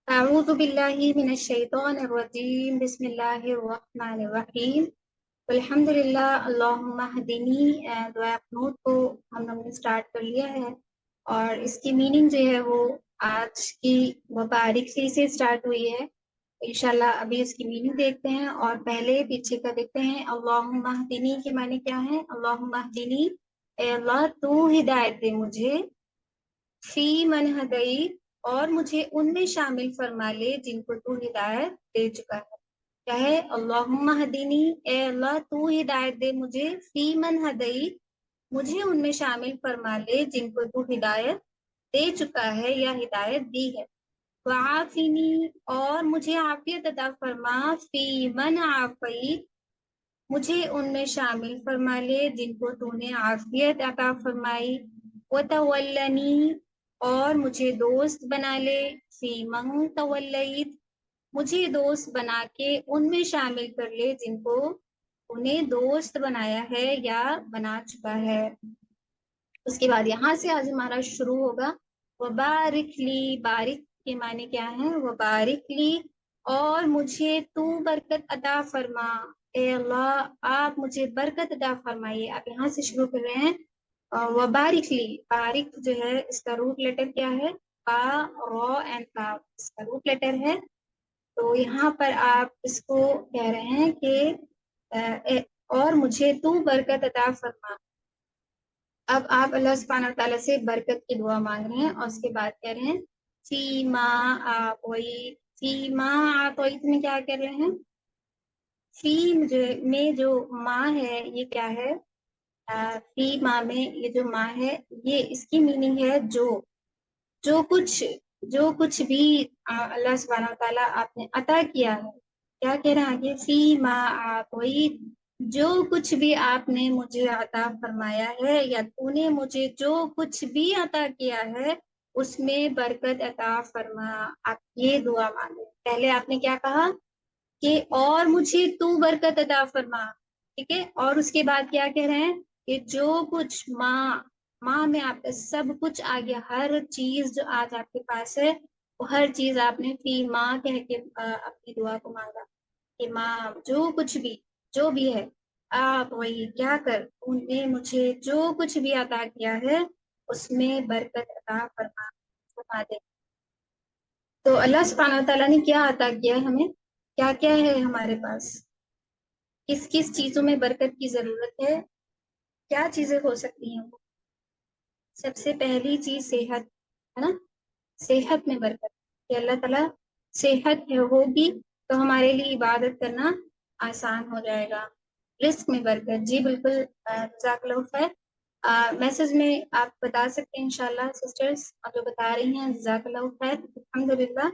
أعوذ بالله من الشيطان الرجيم بسم الله الرحمن الرحیم الحمدللہ اللہم اہدنی دعا قنوت کو ہم لوگوں نے سٹارٹ کر لیا ہے، اور اس کی میننگ جو ہے وہ آج کی مبارک سے سٹارٹ ہوئی ہے۔ انشاءاللہ ابھی اس کی میننگ دیکھتے ہیں اور پہلے پیچھے کا دیکھتے ہیں۔ اللہم اہدنی کے معنی کیا ہے؟ اللہم اہدنی، اے اللہ تو ہدایت دے مجھے، فی من ہدیت، اور مجھے ان میں شامل فرما لے جن کو تو ہدایت دے چکا ہے۔ کیا ہے؟ اللہم ہدینی، اے اللہ تو ہدایت دے مجھے، فی من ہدیت، مجھے ان میں شامل فرما لے جن کو تو ہدایت دے چکا ہے یا ہدایت دی ہے۔ وعافینی، اور مجھے عافیت عطا فرما، فی من عافیت، مجھے ان میں شامل فرما لے جن کو تو نے عافیت عطا فرمائی۔ وتولنی، اور مجھے دوست بنا لے، فی من تولیت، مجھے دوست بنا کے ان میں شامل کر لے جن کو انہیں دوست بنایا ہے یا بنا چکا ہے۔ اس کے بعد یہاں سے آج ہمارا شروع ہوگا وبارک لی، بارک کے معنی کیا ہے؟ وبارک لی، اور مجھے تو برکت عطا فرما، اے اللہ آپ مجھے برکت عطا فرمائیے۔ آپ یہاں سے شروع کر رہے ہیں وبارک لی، بارک جو ہے اس کا روٹ لیٹر کیا ہے؟ با، رو اینڈ کا، اس کا روٹ لیٹر ہے۔ تو یہاں پر آپ اس کو کہہ رہے ہیں کہ اور مجھے تو برکت عطا فرما۔ اب آپ اللہ سبحانہ وتعالیٰ سے برکت کی دعا مانگ رہے ہیں اور اس کے بعد کہہ رہے ہیں فی ما آتیت، فی ما آتیت میں کیا کر رہے ہیں؟ فی میں جو ماں ہے یہ کیا ہے؟ فی ماں میں یہ جو ماں ہے یہ اس کی میننگ ہے جو کچھ بھی اللہ سبحانہ وتعالیٰ آپ نے عطا کیا ہے۔ کیا کہہ رہے ہیں آگے؟ فی ما آتیت، جو کچھ بھی آپ نے مجھے عطا فرمایا ہے یا تو نے مجھے جو کچھ بھی عطا کیا ہے اس میں برکت عطا فرما۔ آپ یہ دعا مانگے۔ پہلے آپ نے کیا کہا کہ اور مجھے تو برکت عطا فرما، ٹھیک ہے، اور اس کے بعد کیا کہہ رہے ہیں کہ جو کچھ ماں میں آپ کا سب کچھ آ گیا، ہر چیز جو آج آپ کے پاس ہے وہ ہر چیز آپ نے فی ماں کہہ کے اپنی دعا کو مانگا کہ ماں جو کچھ بھی جو بھی ہے آپ وہی کیا کر ان نے مجھے جو کچھ بھی عطا کیا ہے اس میں برکت عطا فرما دے۔ تو اللہ سبحانہ تعالیٰ نے کیا عطا کیا ہے ہمیں؟ کیا کیا ہے ہمارے پاس؟ کس کس چیزوں میں برکت کی ضرورت ہے؟ کیا چیزیں ہو سکتی ہیں وہ؟ سب سے پہلی چیز صحت ہے نا، صحت میں برکت کہ اللہ تعالیٰ صحت ہوگی تو ہمارے لیے عبادت کرنا آسان ہو جائے گا۔ رزق میں برکت، جی بالکل، جزاک اللہ خیر۔ میسج میں آپ بتا سکتے ہیں انشاءاللہ سسٹرز، آپ جو بتا رہی ہیں جزاک اللہ خیر، الحمدللہ۔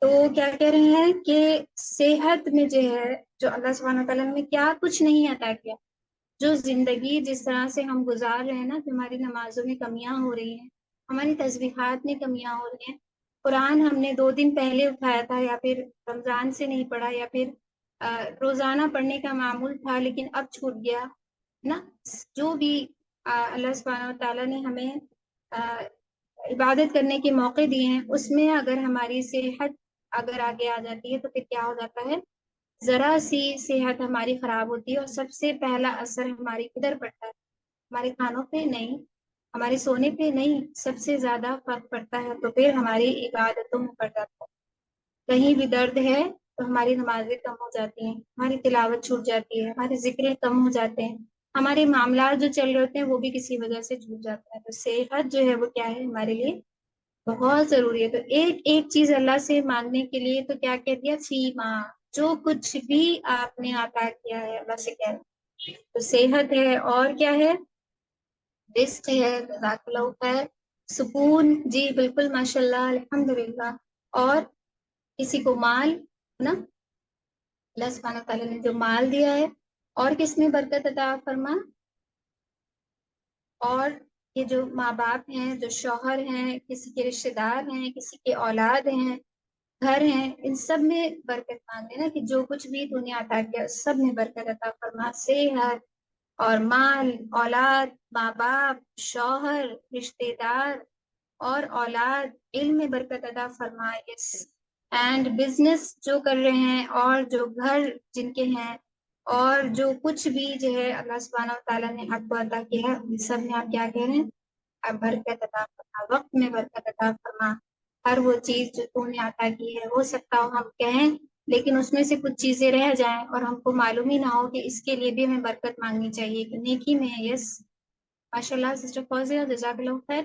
تو کیا کہہ رہے ہیں کہ صحت میں جو ہے جو اللہ سبحانہ تعالیٰ نے کیا کچھ نہیں عطا کیا، جو زندگی جس طرح سے ہم گزار رہے ہیں نا کہ ہماری نمازوں میں کمیاں ہو رہی ہیں، ہماری تسبیحات میں کمیاں ہو رہی ہیں، قرآن ہم نے 2 دن پہلے اٹھایا تھا یا پھر رمضان سے نہیں پڑھا یا پھر روزانہ پڑھنے کا معمول تھا لیکن اب چھوٹ گیا نا، جو بھی اللہ سبحانہ تعالیٰ نے ہمیں عبادت کرنے کے موقع دیے ہیں اس میں اگر ہماری صحت اگر آگے آ جاتی ہے تو پھر کیا ہو جاتا ہے؟ ذرا سی صحت ہماری خراب ہوتی ہے اور سب سے پہلا اثر ہماری کدھر پڑتا ہے؟ ہمارے کھانوں پہ نہیں، ہمارے سونے پہ نہیں، سب سے زیادہ فرق پڑتا ہے تو پھر ہماری عبادتوں میں پڑ جاتا ہے۔ کہیں بھی درد ہے تو ہماری نمازیں کم ہو جاتی ہیں، ہماری تلاوت چھوٹ جاتی ہے، ہمارے ذکر کم ہو جاتے ہیں، ہمارے معاملات جو چل رہے ہوتے ہیں وہ بھی کسی وجہ سے چھوٹ جاتا ہے۔ تو صحت جو ہے وہ کیا ہے ہمارے لیے بہت ضروری ہے۔ تو ایک ایک چیز اللہ سے مانگنے کے لیے تو کیا کہہ دیا؟ فیما، جو کچھ بھی آپ نے عطا کیا ہے اللہ سے کیا ہے؟ تو صحت ہے، اور کیا ہے؟ رزق ہے، جزاک اللہ خیر، سکون، جی بالکل ماشاء اللہ الحمدللہ، اور کسی کو مال ہے نا، اللہ سبحانہ تعالیٰ نے جو مال دیا ہے، اور کس میں برکت عطا فرما؟ اور یہ جو ماں باپ ہیں، جو شوہر ہیں، کسی کے رشتے دار ہیں، کسی کے اولاد ہیں، گھر ہیں، ان سب میں برکت مانگے نا کہ جو کچھ بھی دنیا عطا کیا سب میں برکت عطا فرما۔ صحت اور مال، اولاد، ماں باپ، شوہر، رشتے دار اور اولاد، علم میں برکت عطا فرما، یس، اینڈ بزنس جو کر رہے ہیں اور جو گھر جن کے ہیں اور جو کچھ بھی جو ہے اللہ سبحانہ و تعالیٰ نے آپ کو عطا کیا ہے ان سب میں آپ کیا کہہ رہے ہیں؟ آپ برکت عطا فرما، وقت میں برکت عطا فرما، ہر وہ چیز جو تو نے عطا کی ہے ہو سکتا ہو ہم کہیں لیکن اس میں سے کچھ چیزیں رہ جائیں اور ہم کو معلوم ہی نہ ہو کہ اس کے لیے بھی ہمیں برکت مانگنی چاہیے کہ نیکی میں ہے۔ یس ماشاء اللہ سسٹر فوزیہ جزاک اللہ خیر۔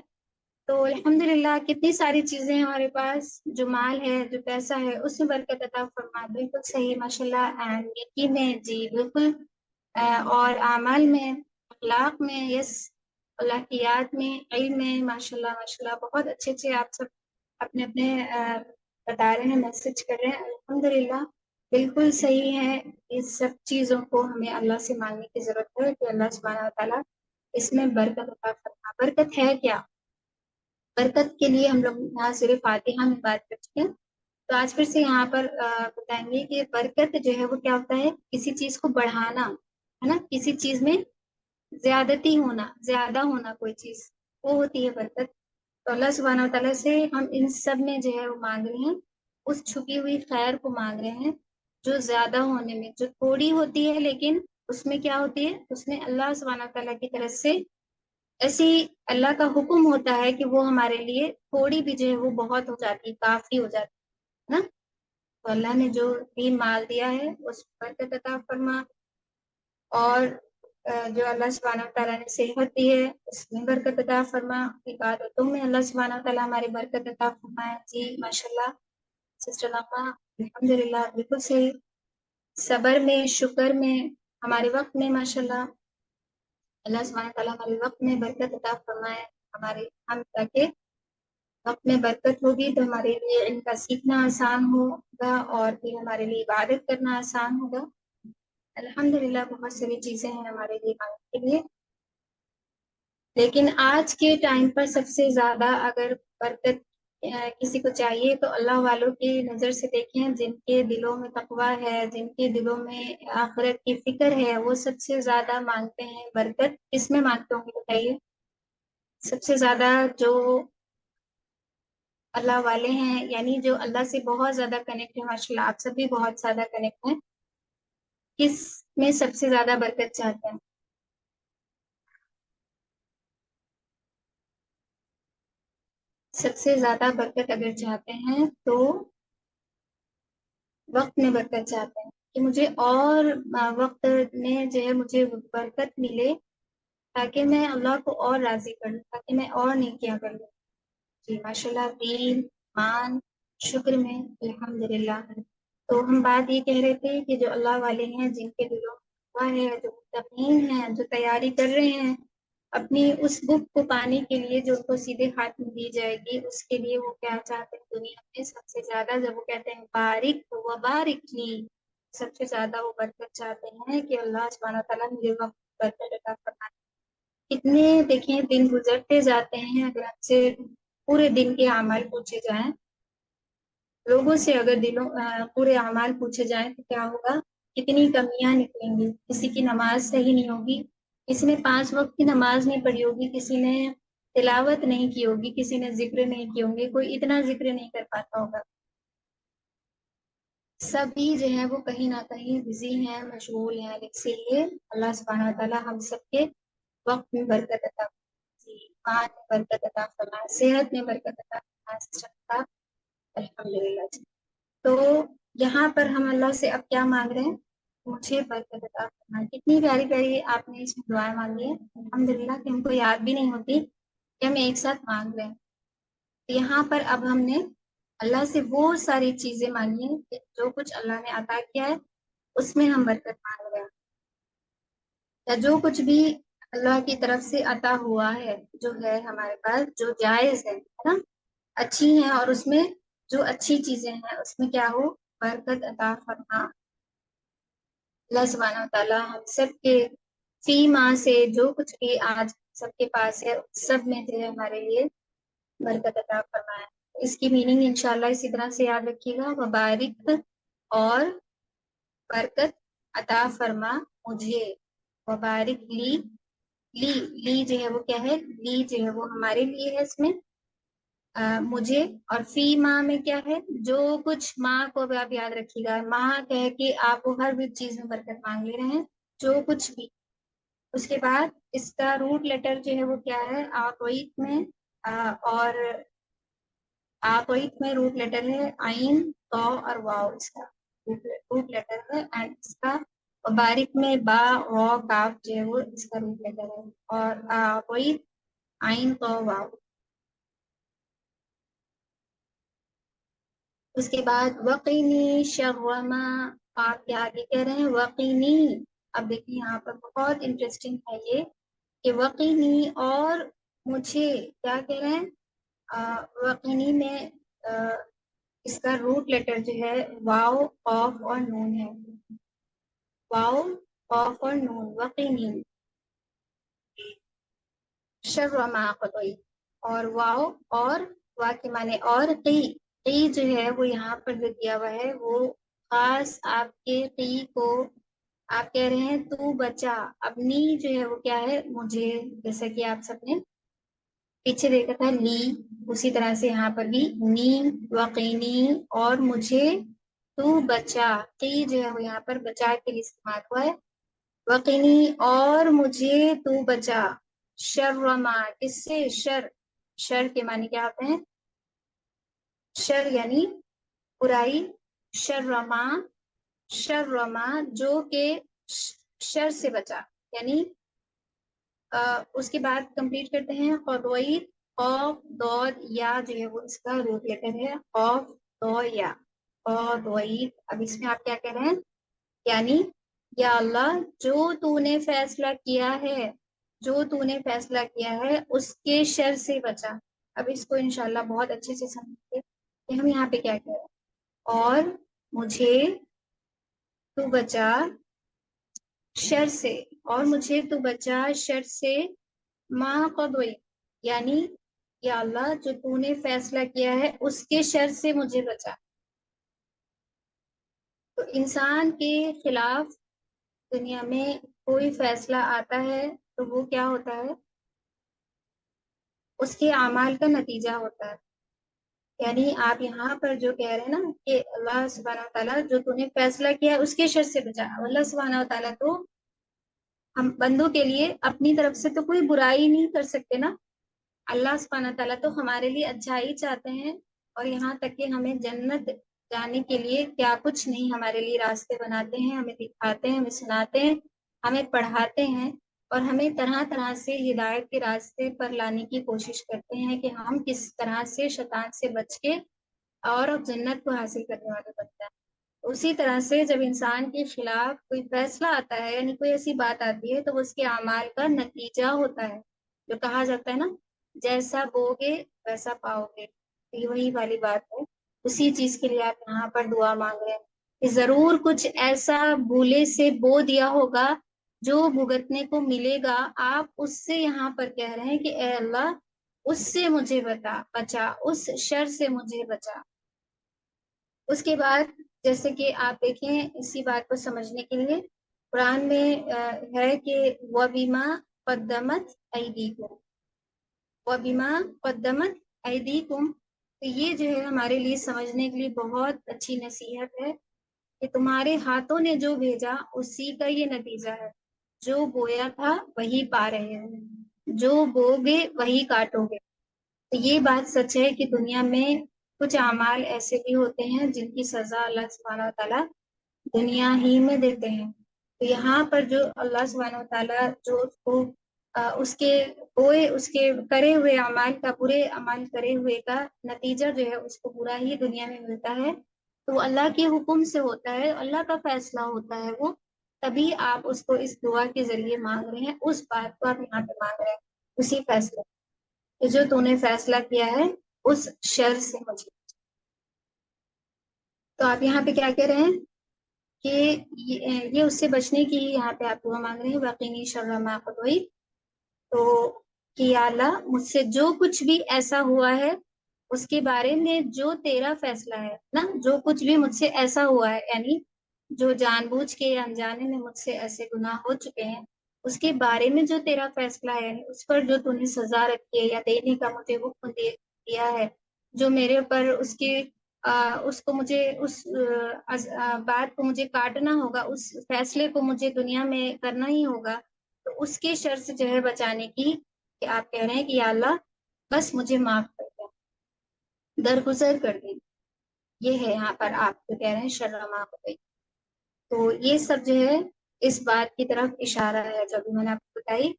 تو الحمدللہ کتنی ساری چیزیں ہیں ہمارے پاس، جو مال ہے جو پیسہ ہے اس میں برکت عطا فرما، بالکل صحیح ماشاء اللہ، اینڈ نیکی میں جی بالکل، اور اعمال میں، اخلاق میں، یس اللہ کی یاد میں، علم میں، ماشاء اللہ بہت اچھے اچھے آپ سب اپنے اپنے بتا رہے ہیں، میسج کر رہے ہیں، الحمدللہ بالکل صحیح ہے۔ اس سب چیزوں کو ہمیں اللہ سے مانگنے کی ضرورت ہے کہ اللہ سبحانہ تعالیٰ اس میں برکت عطا فرما۔ برکت ہے کیا؟ برکت کے لیے ہم لوگ یہاں صرف فاتحہ میں بات کر چکے ہیں، تو آج پھر سے یہاں پر بتائیں گے کہ برکت جو ہے وہ کیا ہوتا ہے؟ کسی چیز کو بڑھانا ہے نا، کسی چیز میں زیادتی ہونا، زیادہ ہونا کوئی چیز، وہ ہوتی ہے برکت۔ تو اللہ سبحانہ وتعالیٰ سے ہم ان سب میں جو ہے وہ مانگ رہے ہیں، اس چھپی ہوئی خیر کو مانگ رہے ہیں جو زیادہ ہونے میں، جو تھوڑی ہوتی ہے لیکن اس میں کیا ہوتی ہے، اس میں اللہ سبحانہ وتعالیٰ کی طرف سے ایسی اللہ کا حکم ہوتا ہے کہ وہ ہمارے لیے تھوڑی بھی جو ہے وہ بہت ہو جاتی، کافی ہو جاتی ہے نا۔ تو اللہ نے جو بھی مال دیا ہے اس پر برکت عطا فرما، اور جو اللہ سبحانہ تعالیٰ نے صحت دی ہے اس میں برکت عطا فرما، عبادتوں میں اللہ سبحانہ تعالیٰ ہماری برکت عطا فرمائے۔ جی ماشاء اللہ سسٹر لما الحمدللہ بالکل صحیح، صبر میں، شکر میں، ہمارے وقت میں ماشاء اللہ سبحانہ تعالیٰ ہمارے وقت میں برکت عطا فرمائے، ہمارے ہم تاکہ وقت میں برکت ہوگی تو ہمارے لیے ان کا سیکھنا آسان ہوگا اور پھر ہمارے لیے عبادت کرنا آسان ہوگا۔ الحمدللہ بہت ساری چیزیں ہیں ہمارے لیے مانگنے کے لیے، لیکن آج کے ٹائم پر سب سے زیادہ اگر برکت کسی کو چاہیے تو اللہ والوں کی نظر سے دیکھیں، جن کے دلوں میں تقویٰ ہے، جن کے دلوں میں آخرت کی فکر ہے، وہ سب سے زیادہ مانگتے ہیں برکت۔ کس میں مانگتے ہوں گے بتائیے؟ سب سے زیادہ جو اللہ والے ہیں، یعنی جو اللہ سے بہت زیادہ کنیکٹ ہے، ماشاء اللہ آپ سب بھی بہت زیادہ کنیکٹ ہیں، کس میں سب سے زیادہ برکت چاہتے ہیں؟ سب سے زیادہ برکت اگر چاہتے ہیں تو وقت میں برکت چاہتے ہیں کہ مجھے اور وقت میں جو ہے مجھے برکت ملے تاکہ میں اللہ کو اور راضی کر لوں، تاکہ میں اور نیکیاں کر لوں۔ جی ماشاء اللہ دین مان شکر میں الحمدللہ۔ تو ہم بات یہ کہہ رہے تھے کہ جو اللہ والے ہیں، جن کے دلوں میں تقویٰ ہے، جو متقین ہیں، جو تیاری کر رہے ہیں اپنی اس بک کو پانے کے لیے جو ان کو سیدھے ہاتھ میں دی جائے گی، اس کے لیے وہ کیا چاہتے ہیں دنیا میں سب سے زیادہ؟ جب وہ کہتے ہیں بارک و بارک لی، سب سے زیادہ وہ برکت چاہتے ہیں کہ اللہ سبحانہ تعالیٰ مجھے وقت برکت عطا فرمائے۔ کتنے دیکھیں دن گزرتے جاتے ہیں، اگر ہم سے پورے دن کے اعمال پوچھے جائیں، لوگوں سے اگر پورے اعمال پوچھے جائیں تو کیا ہوگا؟ کتنی کمیاں نکلیں گی۔ کسی کی نماز صحیح نہیں ہوگی، کسی نے 5 وقت کی نماز نہیں پڑھی ہوگی، کسی نے تلاوت نہیں کی ہوگی، کسی نے ذکر نہیں کی ہوں گے، کوئی اتنا ذکر نہیں کر پاتا ہوگا، سبھی جو ہے وہ کہیں نہ کہیں بزی ہیں، مشغول ہیں۔ اسی لیے اللہ سبحانہ تعالیٰ ہم سب کے وقت میں برکت عطا فرمائے، ایمان میں برکت عطا فرمائے، صحت میں برکت عطا فرمائے۔ الحمدللہ جی۔ تو یہاں پر ہم اللہ سے اب کیا مانگ رہے ہیں؟ مجھے برکت عطا فرمائے۔ کتنی پیاری پیاری آپ نے اس میں دعائیں مانگی ہیں، الحمدللہ کہ ہم کو یاد بھی نہیں ہوتی کہ ہم ایک ساتھ مانگ رہے ہیں۔ یہاں پر اب ہم نے اللہ سے وہ ساری چیزیں مانگی ہیں کہ جو کچھ اللہ نے عطا کیا ہے اس میں ہم برکت مانگ رہے ہیں، یا جو کچھ بھی اللہ کی طرف سے عطا ہوا ہے جو ہے ہمارے پاس، جو جائز ہے نا، اچھی ہیں، اور اس میں جو اچھی چیزیں ہیں اس میں کیا ہو؟ برکت عطا فرما۔ اللہ سبحانہ تعالیٰ ہم سب کے فی ماں سے جو کچھ بھی آج سب کے پاس ہے سب میں جو ہے ہمارے لیے برکت عطا فرمائے۔ اس کی میننگ انشاءاللہ اسی طرح سے یاد رکھیے گا، مبارک اور برکت عطا فرما مجھے، مبارک لی جو ہے وہ کیا ہے؟ لی جو ہے وہ ہمارے لیے ہے، اس میں مجھے، اور فی ماں میں کیا ہے، جو کچھ، ماں کو بھی آپ یاد رکھیے گا، ماں کہہ کے آپ وہ ہر بھی چیز میں برکت مانگ لے رہے ہیں، جو کچھ بھی۔ اس کے بعد اس کا روٹ لیٹر جو ہے وہ کیا ہے، آقویت میں، اور آقویت میں روٹ لیٹر ہے عین، تو اور واو، اس کا روٹ لیٹر ہے، اینڈ اس کا باریک میں با و کاف جو ہے وہ اس کا روٹ لیٹر ہے، اور آقویت عین تو واو۔ اس کے بعد وقینی شر ما، آپ کے آگے کہہ رہے ہیں وقینی۔ اب دیکھیں یہاں پر بہت انٹرسٹنگ ہے یہ کہ وقینی اور مجھے کیا کہہ رہے ہیں، وقینی میں اس کا روٹ لیٹر جو ہے واو، قاف اور نون ہے، واو، قاف اور نون، وقینی شر ما قضیت، اور واو اور وا کے معنی، اور قی جو ہے وہ یہاں پر جو دیا ہوا ہے وہ خاص آپ کے قی کو آپ کہہ رہے ہیں تو بچا، اپنی جو ہے وہ کیا ہے مجھے، جیسا کہ آپ سب نے پیچھے دیکھا تھا لی، اسی طرح سے یہاں پر بھی نی، وقینی اور مجھے تو بچا، قی جو ہے وہ یہاں پر بچا کے لیے استعمال ہوا ہے، وقینی اور مجھے تو بچا، شر ما، کس سے، شر، شر کے معنی کیا ہوتے ہیں، شر یعنی برائی، شر ما، شر ما جو کہ شر سے بچا، یعنی اس کے بعد کمپلیٹ کرتے ہیں قضیت، قاف ضاد یا جو ہے وہ اس کا روٹ لیٹر ہے قاف دو یا، قضیت۔ اب اس میں آپ کیا کہہ رہے ہیں، یعنی یا اللہ جو تو نے فیصلہ کیا ہے، جو تو نے فیصلہ کیا ہے اس کے شر سے بچا۔ اب اس کو انشاءاللہ بہت اچھے سے سمجھتے کہ ہم یہاں پہ کیا کہہ رہے ہیں، اور مجھے تو بچا شر سے، اور مجھے تو بچا شر سے، ما قضیت، یعنی یا اللہ جو تو نے فیصلہ کیا ہے اس کے شر سے مجھے بچا۔ تو انسان کے خلاف دنیا میں کوئی فیصلہ آتا ہے تو وہ کیا ہوتا ہے، اس کے اعمال کا نتیجہ ہوتا ہے، یعنی آپ یہاں پر جو کہہ رہے ہیں نا کہ اللہ سبحانہ وتعالیٰ جو تو نے فیصلہ کیا ہے اس کے شر سے بچا، اللہ سبحانہ وتعالیٰ تو ہم بندوں کے لیے اپنی طرف سے تو کوئی برائی نہیں کر سکتے نا، اللہ سبحانہ تعالیٰ تو ہمارے لیے اچھائی چاہتے ہیں، اور یہاں تک کہ ہمیں جنت جانے کے لیے کیا کچھ نہیں ہمارے لیے راستے بناتے ہیں، ہمیں دکھاتے ہیں، ہمیں سناتے ہیں، ہمیں پڑھاتے ہیں، اور ہمیں طرح طرح سے ہدایت کے راستے پر لانے کی کوشش کرتے ہیں کہ ہم کس طرح سے شیطان سے بچ کے اور جنت کو حاصل کرنے والے بنتے ہیں۔ اسی طرح سے جب انسان کے خلاف کوئی فیصلہ آتا ہے، یعنی کوئی ایسی بات آتی ہے، تو وہ اس کے اعمال کا نتیجہ ہوتا ہے، جو کہا جاتا ہے نا جیسا بوگے ویسا پاؤ گے، یہ وہی والی بات ہے، اسی چیز کے لیے آپ یہاں پر دعا مانگ رہے ہیں کہ ضرور کچھ ایسا بھولے سے بو دیا ہوگا جو بھگتنے کو ملے گا، آپ اس سے یہاں پر کہہ رہے ہیں کہ اے اللہ اس سے مجھے بچا، اس شر سے مجھے بچا۔ اس کے بعد جیسے کہ آپ دیکھیں اسی بات کو سمجھنے کے لیے قرآن میں ہے کہ وَبِمَا قَدَّمَتْ أَيْدِيكُمْ، وَبِمَا قَدَّمَتْ أَيْدِيكُمْ، تو یہ جو ہے ہمارے لیے سمجھنے کے لیے بہت اچھی نصیحت ہے کہ تمہارے ہاتھوں نے جو بھیجا اسی کا یہ نتیجہ ہے، جو بویا تھا وہی پا رہے ہیں، جو بوگے وہی کاٹو گے۔ تو یہ بات سچ ہے کہ دنیا میں کچھ اعمال ایسے بھی ہوتے ہیں جن کی سزا اللہ سبحانہ وتعالیٰ دنیا ہی میں دیتے ہیں، تو یہاں پر جو اللہ سبحانہ وتعالیٰ جو اس کو اس کے کرے ہوئے اعمال کا، برے عمل کرے ہوئے کا نتیجہ جو ہے اس کو برا ہی دنیا میں ملتا ہے، تو وہ اللہ کے حکم سے ہوتا ہے، اللہ کا فیصلہ ہوتا ہے وہ، تبھی آپ اس کو اس دعا کے ذریعے مانگ رہے ہیں، اس بات کو آپ یہاں پہ مانگ رہے ہیں، اسی فیصلے کہ جو تو نے فیصلہ کیا ہے اس شر سے مجھے۔ تو آپ یہاں پہ کیا کہہ رہے ہیں کہ یہ اس سے بچنے کی یہاں پہ آپ دعا مانگ رہے ہیں، وقینی شر ما قضیت، تو کہ یا اللہ مجھ سے جو کچھ بھی ایسا ہوا ہے اس کے بارے میں جو تیرا فیصلہ ہے نا، جو کچھ بھی مجھ سے ایسا ہوا ہے، یعنی جو جان بوجھ کے یا انجانے میں مجھ سے ایسے گناہ ہو چکے ہیں، اس کے بارے میں جو تیرا فیصلہ ہے، یعنی اس پر جو تو نے سزا رکھی ہے یا دینے کا مجھے حکم دیا ہے، جو میرے اوپر اس کو مجھے بات کو مجھے کاٹنا ہوگا، اس فیصلے کو مجھے دنیا میں کرنا ہی ہوگا، تو اس کے شر سے جو ہے بچانے کی کہ آپ کہہ رہے ہیں کہ یا اللہ بس مجھے معاف کر دیں، درگزر کر دیں، یہ ہے یہاں پر آپ جو کہہ رہے ہیں شرما ہو گئی۔ تو یہ سب جو ہے اس بات کی طرف اشارہ ہے جو بھی میں نے آپ کو بتائی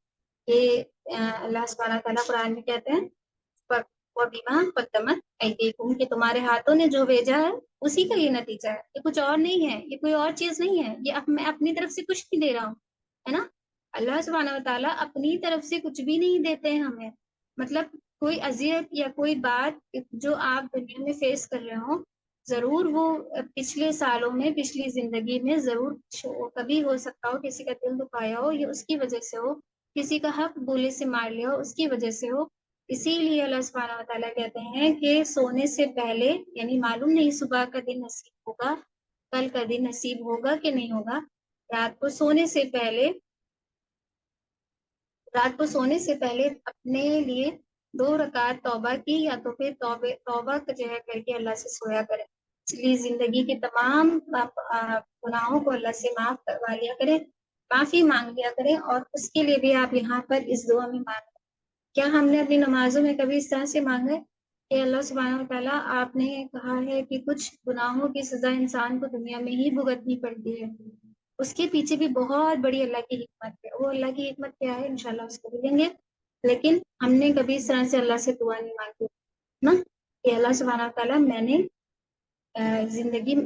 کہ اللہ سبحانہ تعالیٰ قرآن میں کہتے ہیں وَبِمَا قَدَّمَتْ أَيْدِيكُمْ کہ تمہارے ہاتھوں نے جو بھیجا ہے اسی کا یہ نتیجہ ہے، یہ کچھ اور نہیں ہے، یہ کوئی اور چیز نہیں ہے، یہ میں اپنی طرف سے کچھ نہیں دے رہا ہوں، ہے نا۔ اللہ سبحانہ وتعالیٰ اپنی طرف سے کچھ بھی نہیں دیتے ہیں ہمیں، مطلب کوئی اذیت یا کوئی بات جو آپ دنیا میں فیس کر رہے ہوں، ضرور وہ پچھلے سالوں میں پچھلی زندگی میں ضرور کبھی ہو سکتا ہو کسی کا دل دکھایا ہو، یا اس کی وجہ سے ہو، کسی کا حق بولے سے مار لیا ہو اس کی وجہ سے ہو۔ اسی لیے اللہ سبحانہ وتعالیٰ کہتے ہیں کہ سونے سے پہلے، یعنی معلوم نہیں صبح کا دن نصیب ہوگا، کل کا دن نصیب ہوگا کہ نہیں ہوگا، رات کو سونے سے پہلے اپنے لیے 2 رکعت توبہ کی، یا تو پھر توبہ جو ہے کر کے اللہ سے سویا کرے، اس لیے زندگی کے تمام گناہوں کو اللہ سے معاف کروا لیا کرے، معافی مانگ لیا کرے، اور اس کے لیے بھی آپ یہاں پر اس دعا میں مانگ، کیا ہم نے اپنی نمازوں میں کبھی اس طرح سے مانگا ہے کہ اللہ سبحانہ وتعالیٰ آپ نے کہا ہے کہ کچھ گناہوں کی سزا انسان کو دنیا میں ہی بھگتنی پڑتی ہے، اس کے پیچھے بھی بہت بڑی اللہ کی حکمت ہے، وہ اللہ کی حکمت کیا ہے انشاءاللہ اس کو بھی لیں گے، لیکن ہم نے کبھی اس طرح سے اللہ سے دعا نہیں مانگی نا کہ اللہ سبحانہ وتعالیٰ میں نے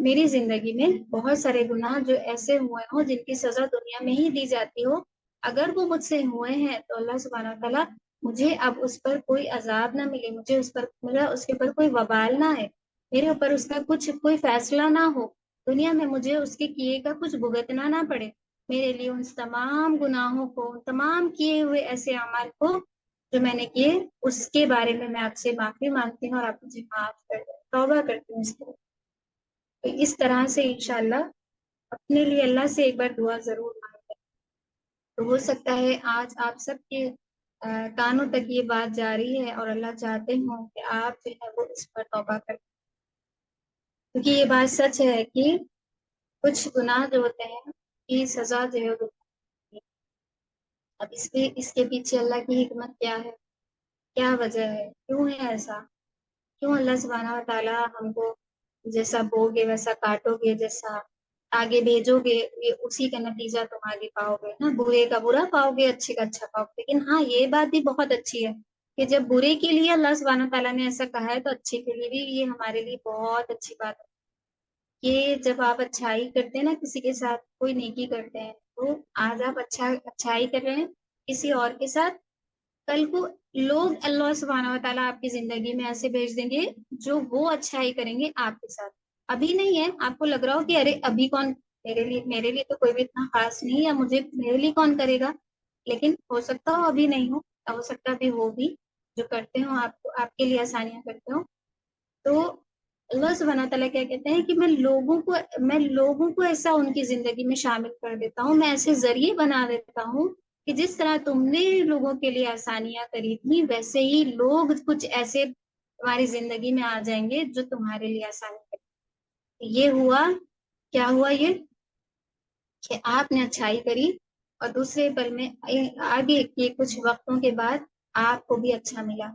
میری زندگی میں بہت سارے گناہ جو ایسے ہوئے ہوں جن کی سزا دنیا میں ہی دی جاتی ہو، اگر وہ مجھ سے ہوئے ہیں تو اللہ سبحانہ وتعالیٰ مجھے اب اس پر کوئی عذاب نہ ملے، مجھے اس کے اوپر کوئی وبال نہ ہے، میرے اوپر اس کا کوئی فیصلہ نہ ہو، دنیا میں مجھے اس کے کیے کا کچھ بھگتنا نہ پڑے، میرے لیے ان تمام گناہوں کو، ان تمام کیے ہوئے ایسے اعمال کو جو میں نے کیے اس کے بارے میں آپ سے معافی مانگتی ہوں اور آپ مجھے معاف کر دیں، توبہ کرتی ہوں اس کو۔ تو اس طرح سے انشاءاللہ اپنے لیے اللہ سے ایک بار دعا ضرور مانگیں، تو ہو سکتا ہے آج آپ سب کے کانوں تک یہ بات جاری ہے اور اللہ چاہتے ہوں کہ آپ جو ہے وہ اس پر توبہ کریں، کیونکہ یہ بات سچ ہے کہ کچھ گناہ جو ہوتے ہیں کی سزا جو ہے وہ، اب اس کے پیچھے اللہ کی حکمت کیا ہے، کیا وجہ ہے، کیوں ہے ایسا، کیوں اللہ سبحانہ و تعالیٰ ہم کو جیسا بوگے ویسا کاٹو گے، جیسا آگے بھیجو گے یہ اسی کا نتیجہ تم آگے پاؤ گے نا، برے کا برا پاؤ گے، اچھے کا اچھا پاؤ گے، لیکن ہاں یہ بات بھی بہت اچھی ہے کہ جب برے کے لیے اللہ سبحانہ تعالیٰ نے ایسا کہا ہے تو اچھے کے لیے بھی یہ ہمارے لیے بہت اچھی بات ہے کہ جب آپ اچھائی کرتے ہیں نا کسی کے ساتھ، کوئی نیکی کرتے ہیں، تو آج آپ اچھائی کر رہے ہیں کسی اور کے ساتھ، کل کو لوگ اللہ سبحانہ و تعالیٰ آپ کی زندگی میں ایسے بھیج دیں گے جو وہ اچھائی کریں گے آپ کے ساتھ، ابھی نہیں ہے آپ کو لگ رہا ہو کہ ارے ابھی کون، میرے لیے تو کوئی بھی اتنا خاص نہیں ہے، میرے لیے کون کرے گا، لیکن ہو سکتا ہو ابھی نہیں ہو سکتا بھی وہ بھی جو کرتے ہوں آپ کے لیے آسانیاں کرتے ہوں، تو اللہ سبحانہ تعالیٰ کیا کہتے ہیں کہ میں لوگوں کو ایسا ان کی زندگی میں شامل کر دیتا ہوں، میں ایسے ذریعے بنا دیتا ہوں کہ جس طرح تم نے لوگوں کے لیے آسانیاں کری تھی ویسے ہی لوگ کچھ ایسے تمہاری زندگی میں آ جائیں گے جو تمہارے لیے آسانی کریں، یہ ہوا کیا ہوا یہ کہ آپ نے اچھائی کری اور دوسرے پل میں آگے کے کچھ وقتوں کے بعد آپ کو بھی اچھا ملا،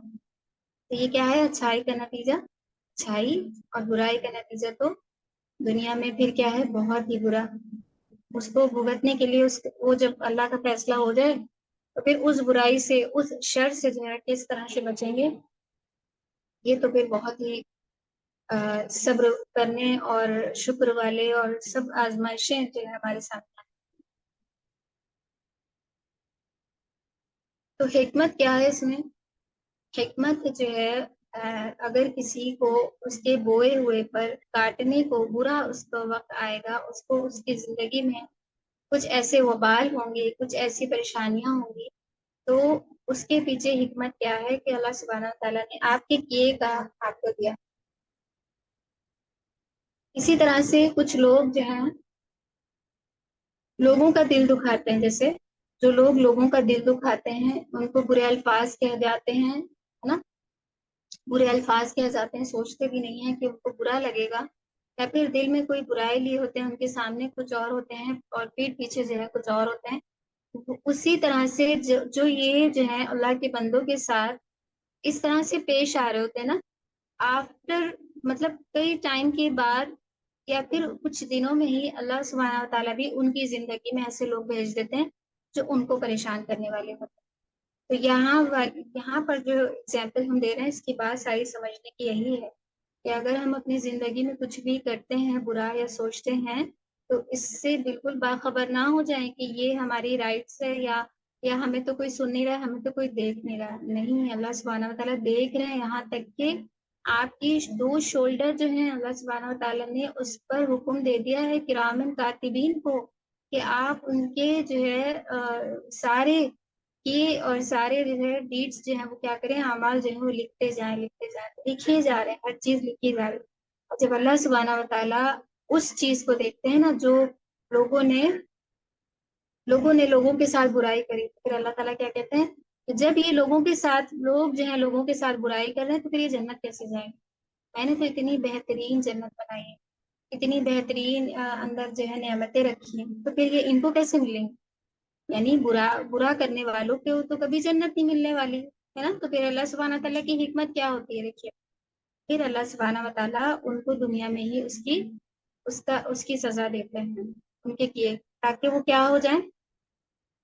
تو یہ کیا ہے اچھائی کا نتیجہ، اچھائی اور برائی کا نتیجہ تو دنیا میں پھر کیا ہے بہت ہی برا، اس کو بھگتنے کے لیے وہ جب اللہ کا فیصلہ ہو جائے تو پھر اس برائی سے اس شر سے جو ہے کس طرح سے بچیں گے، یہ تو پھر بہت ہی صبر کرنے اور شکر والے اور سب آزمائشیں جو ہے ہمارے سامنے، تو حکمت کیا ہے اس میں، حکمت جو ہے اگر کسی کو اس کے بوئے ہوئے پر کاٹنے کو برا اس کا وقت آئے گا، اس کو اس کی زندگی میں کچھ ایسے وبال ہوں گے، کچھ ایسی پریشانیاں ہوں گی، تو اس کے پیچھے حکمت کیا ہے کہ اللہ سبحانہ تعالیٰ نے آپ کے کیے کا آپ کو دیا۔ اسی طرح سے کچھ لوگ جو ہیں لوگوں کا دل دکھاتے ہیں، جیسے جو لوگ لوگوں کا دل دکھاتے ہیں ان کو برے الفاظ کہہ جاتے ہیں، ہے نا، برے الفاظ کہہ جاتے ہیں، سوچتے بھی نہیں ہیں کہ ان کو برا لگے گا، یا پھر دل میں کوئی برائی لیے ہوتے ہیں، ان کے سامنے کچھ اور ہوتے ہیں اور پیٹھ پیچھے جو ہے کچھ اور ہوتے ہیں۔ اسی طرح سے جو یہ جو ہے اللہ کے بندوں کے ساتھ اس طرح سے پیش آ رہے ہوتے ہیں نا، آفٹر مطلب کئی ٹائم کے بعد یا پھر کچھ دنوں میں ہی اللہ سبحانہ و تعالیٰ بھی ان کی زندگی میں ایسے لوگ بھیج دیتے ہیں جو ان کو پریشان کرنے والے ہوتے ہیں۔ تو یہاں پر جو ایگزامپل ہم دے رہے ہیں، اس کی بات ساری سمجھنے کی یہی ہے کہ اگر ہم اپنی زندگی میں کچھ بھی کرتے ہیں برا یا سوچتے ہیں، تو اس سے بالکل باخبر نہ ہو جائیں کہ یہ ہماری رائٹس ہے یا ہمیں تو کوئی سن نہیں رہا ہے، ہمیں تو کوئی دیکھ نہیں رہا، نہیں، اللہ سبحانہ و تعالیٰ دیکھ رہے ہیں، یہاں تک کہ آپ کی دو شولڈر جو ہیں اللہ سبحانہ و تعالیٰ نے اس پر حکم دے دیا ہے کرامن کاتبین کو کہ آپ ان کے جو ہے سارے کی اور سارے جو ہے ڈیڈس جو ہیں وہ کیا کریں، اعمال جو ہیں وہ لکھتے جائیں لکھے جا رہے ہیں، ہر چیز لکھی جا رہی ہے۔ اور جب اللہ سبحانہ و تعالیٰ اس چیز کو دیکھتے ہیں نا، جو لوگوں نے لوگوں کے ساتھ برائی کری، تو پھر اللہ تعالیٰ کیا کہتے ہیں کہ جب یہ لوگ جو ہیں لوگوں کے ساتھ برائی کر رہے ہیں، تو پھر یہ جنت کیسے جائیں گے؟ میں نے تو اتنی بہترین جنت بنائی ہے، اتنی بہترین اندر جو ہے نعمتیں رکھی ہیں، تو پھر یہ ان کو کیسے ملیں گے؟ یعنی برا کرنے والوں کو تو کبھی جنت نہیں ملنے والی ہے نا۔ تو پھر اللہ سبحانہ تعالیٰ کی حکمت کیا ہوتی ہے، دیکھیے، پھر اللہ سبحانہ و تعالیٰ ان کو دنیا میں ہی اس کی سزا دیتے ہیں ان کے کیے، تاکہ وہ کیا ہو جائیں،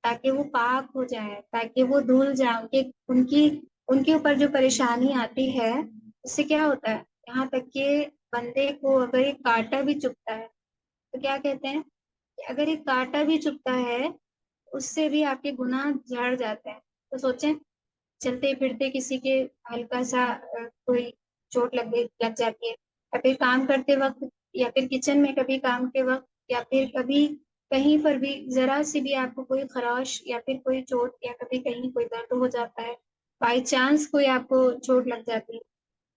تاکہ وہ پاک ہو جائیں، تاکہ وہ دھل جائیں، ان کے اوپر جو پریشانی آتی ہے اس سے کیا ہوتا ہے، یہاں تک کہ بندے کو اگر ایک کانٹا بھی چبھتا ہے تو کیا کہتے ہیں کہ اگر ایک کانٹا بھی چبھتا ہے اس سے بھی آپ کے گناہ جھڑ جاتے ہیں۔ تو سوچیں، چلتے پھرتے کسی کے ہلکا سا کوئی چوٹ لگ جاتی ہے، یا پھر کام کرتے وقت، یا پھر کچن میں کبھی کام کے وقت، یا پھر کبھی کہیں پر بھی ذرا سی بھی آپ کو کوئی خراش یا پھر کوئی چوٹ، یا کبھی کہیں کوئی درد ہو جاتا ہے، بائی چانس کوئی آپ کو چوٹ لگ جاتی ہے،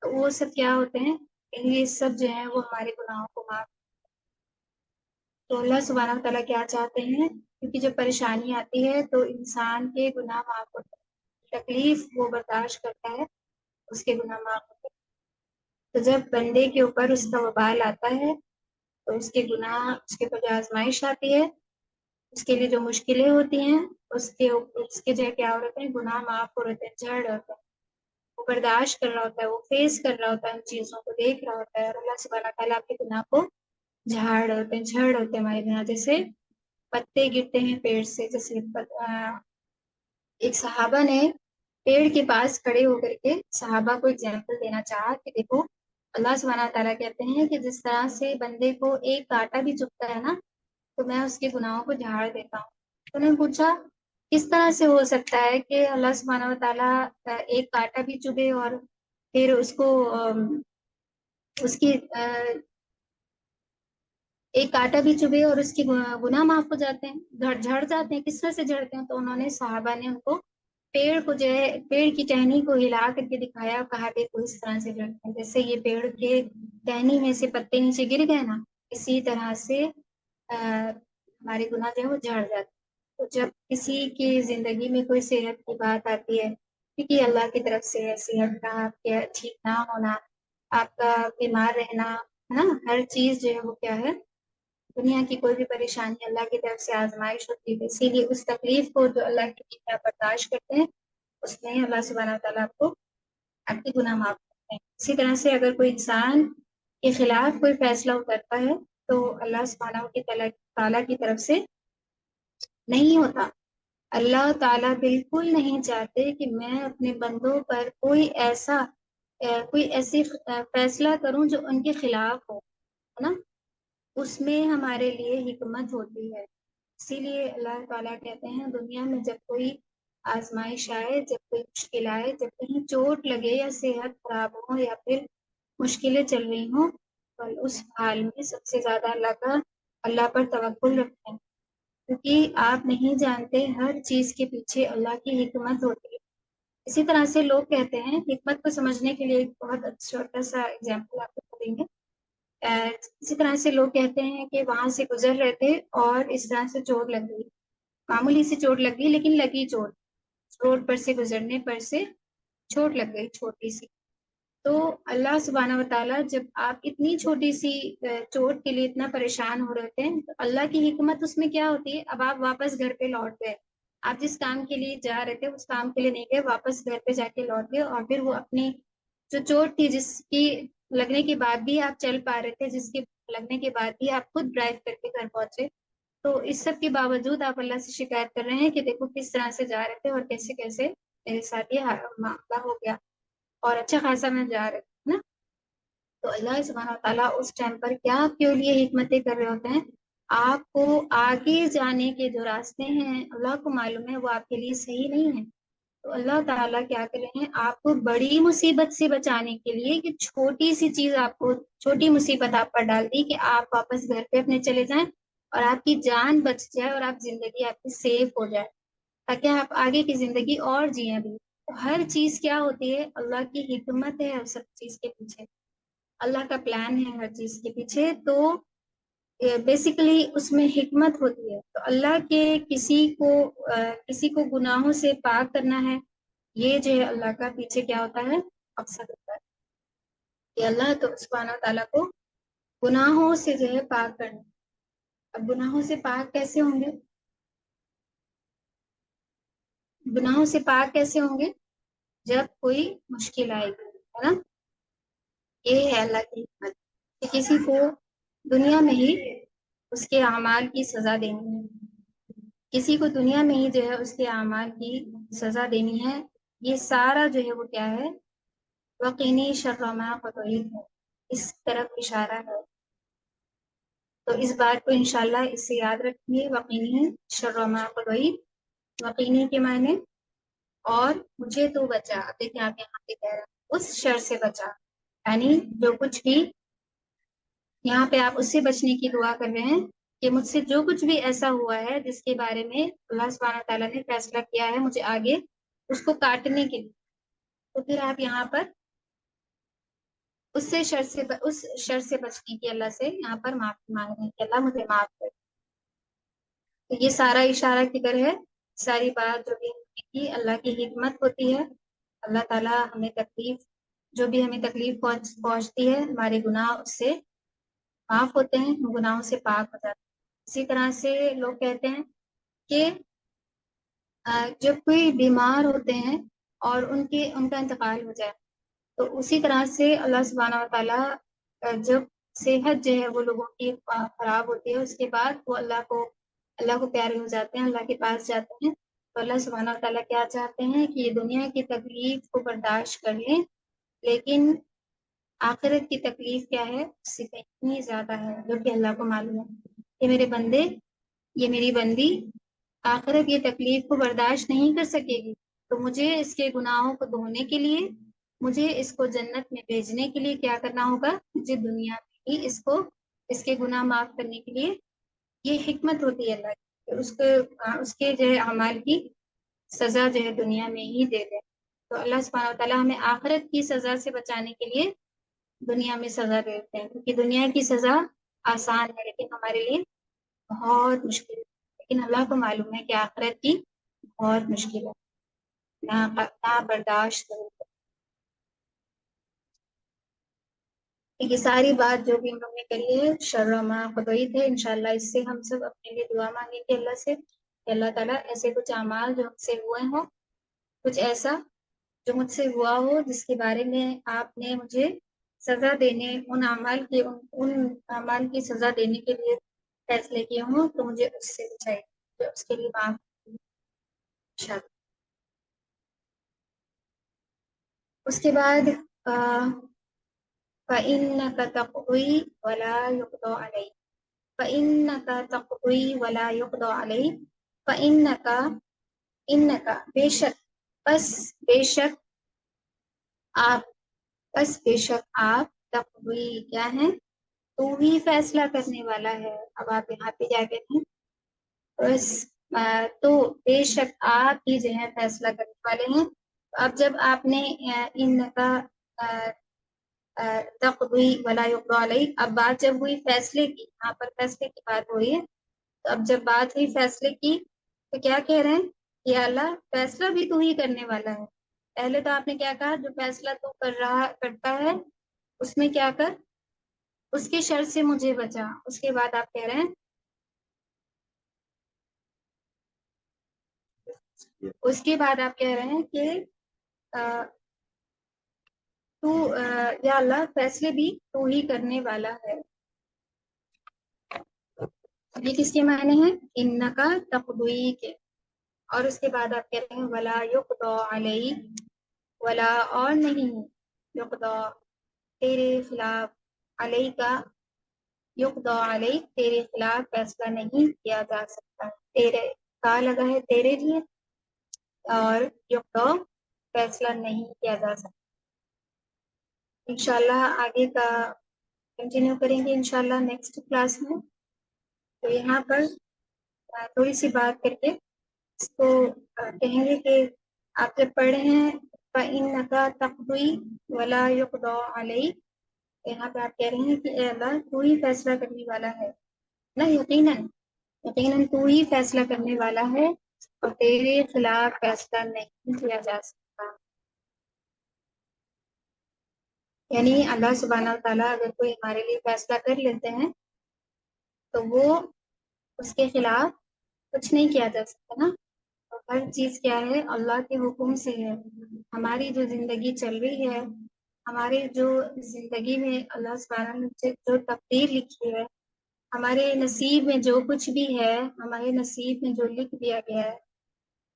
تو وہ سب کیا ہوتے ہیں، یہ سب جو ہے وہ ہمارے گناہوں کو معاف۔ تو اللہ سبحانہ و تعالیٰ کیا چاہتے ہیں، کیونکہ جب پریشانی آتی ہے تو انسان کے گناہ معاف ہوتے ہیں، تکلیف وہ برداشت کرتا ہے، اس کے گناہ معاف ہوتے ہیں۔ تو جب بندے کے اوپر اس کا وبال آتا ہے تو اس کے گناہ، اس کے اوپر جو آزمائش آتی ہے، اس کے لیے جو مشکلیں ہوتی ہیں، اس کے جو ہے کیا ہو رہتے ہیں، گناہ معاف ہو رہتے ہیں، جھڑ رہتے ہیں، وہ برداشت کر رہا ہوتا ہے، وہ فیس کر رہا ہوتا ہے، ان چیزوں کو دیکھ رہا ہوتا ہے، اور اللہ سبحانہ تعالیٰ آپ کے گناہ کو جھاڑ ہوتے ہیں، جھڑ ہوتے ہیں ہمارے گناہ، جیسے پتے گرتے ہیں پیڑ سے، جیسے ایک صحابہ نے پیڑ کے پاس کھڑے ہو کر کے صحابہ کو اگزامپل دینا چاہا کہ دیکھو، اللہ سبحانہ تعالیٰ کہتے ہیں کہ جس طرح سے بندے کو ایک کانٹا بھی چبھتا ہے نا، تو میں اس کے گناہوں کو جھاڑ دیتا ہوں۔ تو انہوں نے پوچھا کس طرح سے ہو سکتا ہے کہ اللہ سبحانہ و تعالیٰ ایک کانٹا بھی چبھے اور پھر اس کو اس کی ایک کانٹا بھی چبھے اور اس کی گناہ معاف ہو جاتے ہیں، جھڑ جاتے ہیں، کس طرح سے جھڑتے ہیں؟ تو انہوں نے صحابہ نے ان کو پیڑ کو جو ہے پیڑ کی ٹہنی کو ہلا کر کے دکھایا اور کہا دیکھو اس طرح سے جھڑتے ہیں، جیسے یہ پیڑ کے ٹہنی میں سے پتے نیچے گر گئے نا، اسی طرح سے ہمارے گناہ جو ہے وہ جھڑ جاتے ہیں۔ تو جب کسی کی زندگی میں کوئی صحت کی بات آتی ہے، کیونکہ اللہ کی طرف سے ہے صحت کا، آپ کے ٹھیک نہ ہونا، آپ کا بیمار رہنا، ہے نا، ہر چیز جو ہے وہ کیا ہے، دنیا کی کوئی بھی پریشانی اللہ کی طرف سے آزمائش ہوتی ہے، اسی لیے اس تکلیف کو جو اللہ کی چیز آپ برداشت کرتے ہیں، اس میں اللہ سبحانہ تعالیٰ آپ کو آپ کے گناہ معاف کرتے ہیں۔ اسی طرح سے اگر کوئی انسان کے خلاف کوئی فیصلہ اترتا ہے تو اللہ سبحانہ تعالیٰ کی طرف سے نہیں ہوتا۔ اللہ تعالیٰ بالکل نہیں چاہتے کہ میں اپنے بندوں پر کوئی ایسی فیصلہ کروں جو ان کے خلاف ہو، ہے نا، اس میں ہمارے لیے حکمت ہوتی ہے۔ اسی لیے اللہ تعالیٰ کہتے ہیں دنیا میں جب کوئی آزمائش آئے، جب کوئی مشکل آئے، جب کہیں چوٹ لگے یا صحت خراب ہو یا پھر مشکلیں چل رہی ہوں، تو اس حال میں سب سے زیادہ اللہ پر توکل رکھتے ہیں، کیونکہ آپ نہیں جانتے ہر چیز کے پیچھے اللہ کی حکمت ہوتی ہے۔ اسی طرح سے لوگ کہتے ہیں، حکمت کو سمجھنے کے لیے ایک بہت چھوٹا سا اگزامپل آپ کو دیں گے۔ اسی طرح سے لوگ کہتے ہیں کہ وہاں سے گزر رہے تھے اور اس طرح سے چوٹ لگ گئی، معمولی سی چوٹ لگ گئی لیکن لگی چوٹ، روڈ پر سے گزرنے پر سے چوٹ لگ گئی چھوٹی سی، تو اللہ سبحانہ و تعالیٰ جب آپ اتنی چھوٹی سی چوٹ کے لیے اتنا پریشان ہو رہے تھے تو اللہ کی حکمت اس میں کیا ہوتی ہے، اب آپ واپس گھر پہ لوٹ گئے، آپ جس کام کے لیے جا رہے تھے اس کام کے لیے نہیں گئے، واپس گھر پہ جا کے لوٹ گئے، اور پھر وہ اپنی جو چوٹ تھی جس کی لگنے کے بعد بھی آپ چل پا رہے تھے، جس کے لگنے کے بعد بھی آپ خود ڈرائیو کر کے گھر پہنچے، تو اس سب کے باوجود آپ اللہ سے شکایت کر رہے ہیں کہ دیکھو کس طرح سے جا رہے تھے اور کیسے کیسے میرے ساتھ یہ معاملہ ہو گیا، اور اچھا خاصا میں جا رہے تھے نا۔ تو اللہ سبحانہ تعالیٰ اس ٹائم پر کیا آپ کے لیے حکمتیں کر رہے ہوتے ہیں، آپ کو آگے جانے کے جو راستے ہیں اللہ کو معلوم ہے وہ آپ کے لیے صحیح نہیں ہے، تو اللہ تعالیٰ کیا کر رہے ہیں آپ کو بڑی مصیبت سے بچانے کے لیے کہ چھوٹی سی چیز آپ کو، چھوٹی مصیبت آپ پر ڈال دی کہ آپ واپس گھر پہ اپنے چلے جائیں اور آپ کی جان بچ جائے اور آپ زندگی آپ کی سیف ہو جائے، تاکہ آپ آگے کی زندگی اور جئیں بھی۔ تو ہر چیز کیا ہوتی ہے، اللہ کی حکمت ہے ہر سب چیز کے پیچھے، اللہ کا پلان ہے ہر چیز کے پیچھے، تو بیسیکلی اس میں حکمت ہوتی ہے۔ تو اللہ کے کسی کو گناہوں سے پاک کرنا ہے، یہ جو ہے اللہ کا پیچھے کیا ہوتا ہے، مقصد ہوتا ہے کہ اللہ تو سبحانہ تعالیٰ کو گناہوں سے جو ہے پاک کرنا۔ اب گناہوں سے پاک کیسے ہوں گے، گناہوں سے پاک کیسے ہوں گے، جب کوئی مشکل آئے گی، ہے نا، یہ ہے اللہ کی حکمت کہ کسی کو دنیا میں ہی اس کے اعمال کی سزا دینی ہے، کسی کو دنیا میں ہی جو ہے اس کے اعمال کی سزا دینی ہے، یہ سارا جو ہے وہ کیا ہے، وقینی شر ما قضیت ہے، اس طرف اشارہ ہے۔ تو اس بات کو انشاءاللہ اس سے یاد رکھیے، وقینی شر ما قضیت، وقینی کے معنی اور مجھے تو بچا، دیکھیں آپ یہاں پہ کہہ رہے ہیں اس شر سے بچا، یعنی جو کچھ بھی یہاں پہ آپ اس سے بچنے کی دعا کر رہے ہیں کہ مجھ سے جو کچھ بھی ایسا ہوا ہے جس کے بارے میں اللہ سبحانہ تعالیٰ نے فیصلہ کیا ہے مجھے آگے اس کو کاٹنے کے لیے، تو پھر آپ یہاں پر اس شر سے بچنے کی اللہ سے یہاں پر معافی مانگ رہے ہیں کہ اللہ مجھے معاف کر۔ تو یہ سارا اشارہ کدھر ہے، ساری بات جو بھی کی اللہ کی حکمت ہوتی ہے، اللہ تعالیٰ ہمیں تکلیف، جو بھی ہمیں تکلیف پہنچتی ہے ہمارے گناہ اس سے معاف ہوتے ہیں، ہم گناہوں سے پاک ہو جاتے ہیں۔ اسی طرح سے لوگ کہتے ہیں کہ جب کوئی بیمار ہوتے ہیں اور ان کا انتقال ہو جائے تو اسی طرح سے اللہ سبحانہ و تعالیٰ جب صحت جو ہے وہ لوگوں کی خراب ہوتی ہے اس کے بعد وہ اللہ کو پیارے ہو جاتے ہیں، اللہ کے پاس جاتے ہیں، تو اللہ سبحانہ و تعالیٰ کیا چاہتے ہیں کہ یہ دنیا کی تکلیف کو برداشت کر لیں، لیکن آخرت کی تکلیف کیا ہے اس سے کہیں زیادہ ہے، جو کہ اللہ کو معلوم ہے کہ میرے بندے، یہ میری بندی آخرت یہ تکلیف کو برداشت نہیں کر سکے گی، تو مجھے اس کے گناہوں کو دھونے کے لیے، مجھے اس کو جنت میں بھیجنے کے لیے کیا کرنا ہوگا، مجھے دنیا میں ہی اس کے گناہ معاف کرنے کے لیے، یہ حکمت ہوتی ہے اللہ کی، اس کے جو ہے اعمال کی سزا جو ہے دنیا میں ہی دے دے۔ تو اللہ سبحانہ و تعالیٰ ہمیں آخرت کی سزا سے بچانے کے لیے دنیا میں سزا دیتے ہیں، کیونکہ دنیا کی سزا آسان ہے لیکن ہمارے لیے بہت مشکل ہے، لیکن اللہ کو معلوم ہے کہ آخرت کی بہت مشکل ہے، نہ برداشت ہے۔ یہ ساری بات جو بھی ہم لوگ نے کری ہے شر ما قضیت ہے، انشاءاللہ اس سے ہم سب اپنے لیے دعا مانگیں گے اللہ سے کہ اللہ تعالیٰ ایسے کچھ اعمال جو ہم سے ہوئے ہوں، کچھ ایسا جو مجھ سے ہوا ہو جس کے بارے میں آپ نے مجھے سزا دینے، ان اعمال کی سزا دینے کے لیے فیصلے کیے ہوں، تو مجھے اس سے بچائیے، تو اس کے لیے معاف انشاءاللہ۔ اس کے بعد فَإِنَّكَ تَقْضِي وَلَا يُقْضَى عَلَيْكَ، فَإِنَّكَ تَقْضِي وَلَا يُقْضَى عَلَيْكَ، فَإِنَّكَ بے شک، بے شک آپ تقضی کیا ہیں، تو ہی فیصلہ کرنے والا ہے۔ اب آپ یہاں پہ کیا کہتے ہیں، بس تو بے شک آپ ہی جو ہے فیصلہ کرنے والے ہیں۔ اب جب آپ نے ان کا تقضی ولا یقضی علیک، اب بات جب ہوئی فیصلے کی، یہاں پر فیصلے کی بات ہوئی ہے، تو اب جب بات ہوئی فیصلے کی تو کیا کہہ رہے ہیں، یا اللہ فیصلہ بھی تو ہی کرنے والا ہے، پہلے تو آپ نے کیا کہا، جو فیصلہ تو کرتا ہے اس میں کیا کر، اس کی شر سے مجھے بچا. اس کے بعد آپ کہہ رہے ہیں، اس کے بعد آپ کہہ رہے ہیں کہ تو یا اللہ فیصلے بھی تو ہی کرنے والا ہے. یہ کس کے معنی ہیں؟ انکا تقضی کے. اور اس کے بعد آپ کہتے ہیں ولا یقضی علیک، ولا اور نہیں، یقضی تیرے خلاف، علیک کا یقضی علیک تیرے خلاف فیصلہ نہیں کیا جا سکتا. تیرے کا لگا ہے تیرے لیے، اور یقضی فیصلہ نہیں کیا جا سکتا. انشاءاللہ آگے کا کنٹینیو کریں گے انشاءاللہ نیکسٹ کلاس میں. تو یہاں پر تھوڑی سی بات کر کے اس کو کہیں گے کہ آپ جب پڑھ رہے ہیں فَإِنَّكَ تَقْضِي وَلَا يُقْضَى عَلَيْكَ، یہاں پہ آپ کہہ رہے ہیں کہ اے اللہ تو ہی فیصلہ کرنے والا ہے نا، یقیناً یقیناً تو ہی فیصلہ کرنے والا ہے اور تیرے خلاف فیصلہ نہیں کیا جا سکتا. یعنی اللہ سبحانہ و تعالیٰ اگر کوئی ہمارے لیے فیصلہ کر لیتے ہیں تو وہ اس کے خلاف کچھ نہیں کیا جا سکتا نا. ہر چیز کیا ہے، اللہ کے حکم سے ہے. ہماری جو زندگی چل رہی ہے، ہمارے جو زندگی میں اللہ سبحانہ نے جو تقدیر لکھی ہے، ہمارے نصیب میں جو کچھ بھی ہے، ہمارے نصیب میں جو لکھ دیا گیا ہے،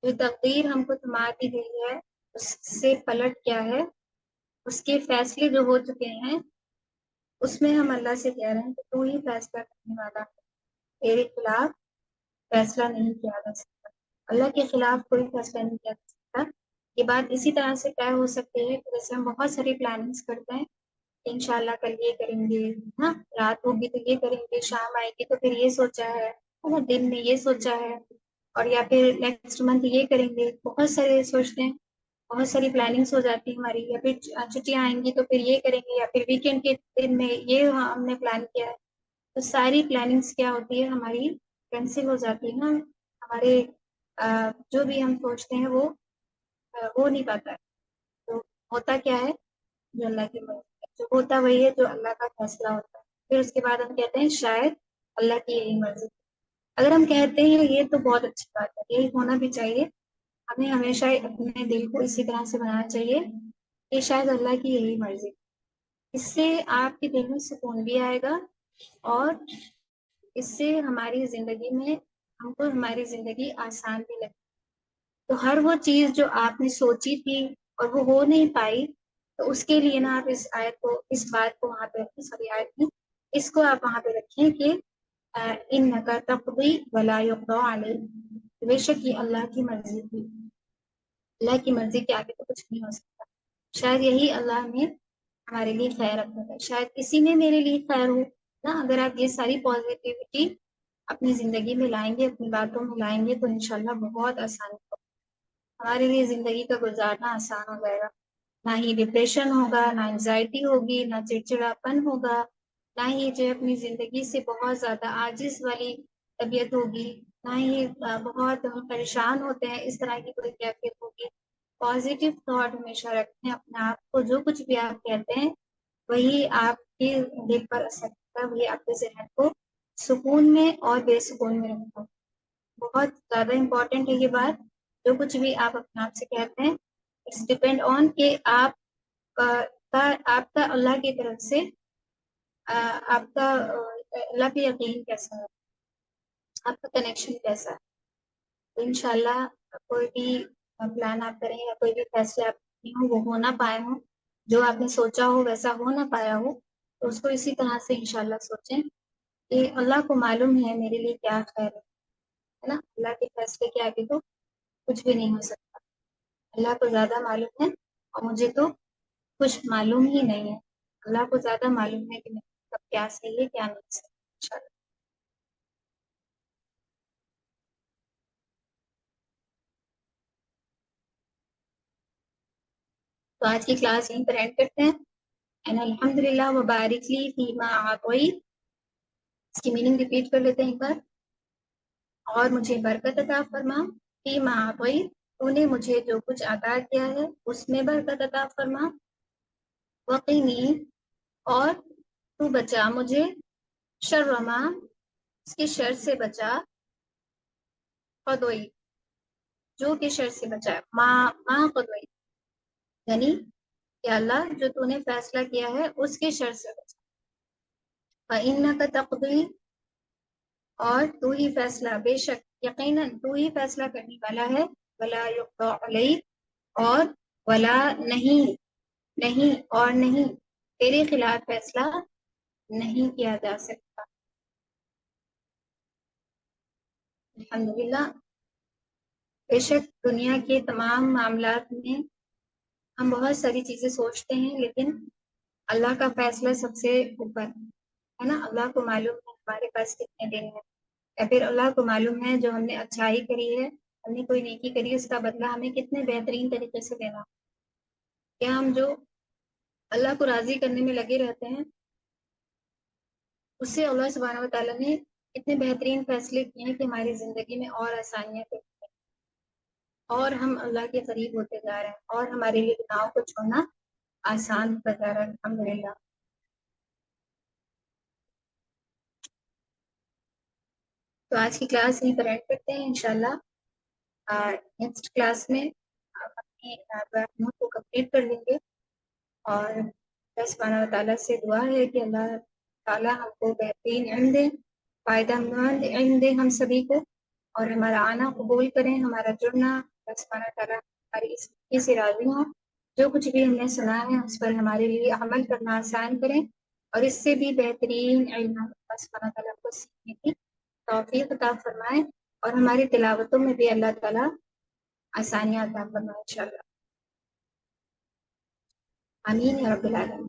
جو تقدیر ہم کو تھما دی گئی ہے، اس سے پلٹ کیا ہے، اس کے فیصلے جو ہو چکے ہیں اس میں ہم اللہ سے کہہ رہے ہیں کہ تو ہی فیصلہ کرنے والا ہے، تیرے خلاف فیصلہ نہیں کیا جا سکتا. اللہ کے خلاف کوئی فیصلہ نہیں کیا جا سکتا. یہ بات اسی طرح سے طے ہو سکتی ہے کہ جیسے ہم بہت ساری پلاننگس کرتے ہیں، انشاءاللہ کل یہ کریں گے، ہاں رات ہوگی تو یہ کریں گے، شام آئے گی تو پھر یہ سوچا ہے، دن میں یہ سوچا ہے، اور یا پھر نیکسٹ منتھ یہ کریں گے. بہت سارے سوچتے ہیں، بہت ساری پلاننگس ہو جاتی ہے ہماری. یا پھر چھٹیاں آئیں گی تو پھر یہ کریں گے، یا پھر ویکینڈ کے دن میں یہ ہم نے پلان کیا ہے. تو ساری پلاننگس کیا ہوتی ہے ہماری، کینسل ہو جاتی ہے نا. ہمارے جو بھی ہم سوچتے ہیں وہ ہو نہیں پاتا ہے. تو ہوتا کیا ہے، جو اللہ کی مرضی ہے، جو ہوتا وہی ہے جو اللہ کا فیصلہ ہوتا ہے. پھر اس کے بعد ہم کہتے ہیں شاید اللہ کی یہی مرضی. اگر ہم کہتے ہیں یہ تو بہت اچھی بات ہے، یہی ہونا بھی چاہیے. ہمیں ہمیشہ اپنے دل کو اسی طرح سے بنانا چاہیے کہ شاید اللہ کی یہی مرضی. اس سے آپ کے دل میں سکون بھی آئے گا، اور اس سے ہماری زندگی میں ہم کو ہماری زندگی آسان بھی لگے. تو ہر وہ چیز جو آپ نے سوچی تھی اور وہ ہو نہیں پائی، تو اس کے لیے نا آپ اس آیت کو، اس بات کو وہاں پہ رکھیں، سبھی آیت میں اس کو آپ وہاں پہ رکھیں کہ انکا تقضی ولا یقضی علیک، بے شک یہ اللہ کی مرضی تھی، اللہ کی مرضی کے آگے تو کچھ نہیں ہو سکتا. شاید یہی اللہ نے ہمارے لیے خیر رکھا ہے، شاید اسی میں میرے لیے خیر ہو نا. اگر آپ یہ ساری پازیٹیوٹی اپنی زندگی میں لائیں گے، اپنی باتوں میں لائیں گے، تو انشاءاللہ بہت آسان ہوگا ہمارے لیے. زندگی کا گزارنا آسان ہو جائے گا. نہ ہی ڈپریشن ہوگا، نہ انزائٹی ہوگی، نہ چڑچڑاپن ہوگا، نہ ہی جو اپنی زندگی سے بہت زیادہ عاجز والی طبیعت ہوگی، نہ ہی بہت ہم پریشان ہوتے ہیں اس طرح کی کوئی کیفیت ہوگی. پازیٹیو تھاٹ ہمیشہ رکھیں اپنے آپ کو. جو کچھ بھی آپ کہتے ہیں وہی آپ کے دل پر اثر کرتا ہے، وہی آپ کے ذہن کو سکون میں اور بے سکون میں رکھتا ہے. بہت زیادہ امپورٹنٹ ہے یہ بات. جو کچھ بھی آپ اپنے آپ سے کہتے ہیں، اٹس ڈیپینڈ آن کہ آپ کا اللہ کی طرف سے آپ کا اللہ پہ یقین کیسا ہے، آپ کا کنیکشن کیسا ہے. تو انشاءاللہ کوئی بھی پلان آپ کریں یا کوئی بھی فیصلے آپ ہوں وہ ہو نہ پائے ہوں، جو آپ نے سوچا ہو ویسا ہو نہ پایا ہو، تو اس کو اسی طرح سے انشاءاللہ سوچیں کہ اللہ کو معلوم ہے میرے لیے کیا خیر ہے نا. اللہ کے فیصلے کے آگے تو کچھ بھی نہیں ہو سکتا. اللہ کو زیادہ معلوم ہے اور مجھے تو کچھ معلوم ہی نہیں ہے. اللہ کو زیادہ معلوم ہے کہ میرے کب کیا صحیح ہے کیا نہیں صحیح. انشاءاللہ تو آج کی کلاس یہیں پر اینڈ کرتے ہیں. and الحمدللہ وبارک لی فیما اعطیت، اس کی میننگ ریپیٹ کر لیتے ہیں ایک بار. اور مجھے برکت عطا فرما فیما اعطیت، تو نے مجھے جو کچھ عطا کیا ہے اس میں برکت عطا فرما، وقینی اور تو بچا مجھے، شر ما اس کے شر سے بچا، قضوئی جو کہ شر سے بچا، ما قضوئی یعنی کہ اللہ جو تو نے فیصلہ کیا ہے اس کے شر سے بچا، فإنک تقضی اور تو ہی فیصلہ، بے شک یقیناً تو ہی فیصلہ کرنے والا ہے، ولا یقضی علیک اور ولا نہیں، نہیں اور نہیں تیرے خلاف فیصلہ نہیں کیا جا سکتا۔ الحمدللہ، بے شک دنیا کے تمام معاملات میں ہم بہت ساری چیزیں سوچتے ہیں، لیکن اللہ کا فیصلہ سب سے اوپر ہے نا۔ اللہ کو معلوم ہے ہمارے پاس کتنے دن ہیں، یا پھر اللہ کو معلوم ہے جو ہم نے اچھائی کری ہے، ہم نے کوئی نیکی کری، اس کا بدلہ ہمیں کتنے بہترین طریقے سے دینا۔ کیا ہم جو اللہ کو راضی کرنے میں لگے رہتے ہیں، اس سے اللہ سبحانہ و تعالیٰ نے اتنے بہترین فیصلے کیے ہیں کہ ہماری زندگی میں اور آسانیاں کرتی ہیں، اور ہم اللہ کے قریب ہوتے جا رہے ہیں، اور ہمارے لیے گناہوں کو چھوڑنا آسان ہوتا جا رہا ہے الحمدللہ۔ تو آج کی کلاس یہیں پر اینڈ کرتے ہیں انشاءاللہ۔ نیکسٹ کلاس میں آپ اپنی نوٹ کو کمپلیٹ کر لیں گے، اور اللہ سبحانہ و تعالیٰ سے دعا ہے کہ اللہ تعالیٰ ہم کو بہترین علم دے، فائدہ مند علم دے ہم سبھی کو، اور ہمارا آنا قبول کریں، ہمارا جڑنا اللہ سبحانہ و تعالیٰ ہماری اس نیکی سے راضی ہوں، جو کچھ بھی ہم نے سنا ہے اس پر ہمارے لیے عمل کرنا آسان کریں، اور اس سے بھی بہترین علم اللہ سبحانہ و تعالیٰ کو سیکھنے کی توفیق عطا فرمائے، اور ہماری تلاوتوں میں بھی اللہ تعالیٰ آسانیاں عطا فرمائے انشاءاللہ۔ آمین یا رب العالمین۔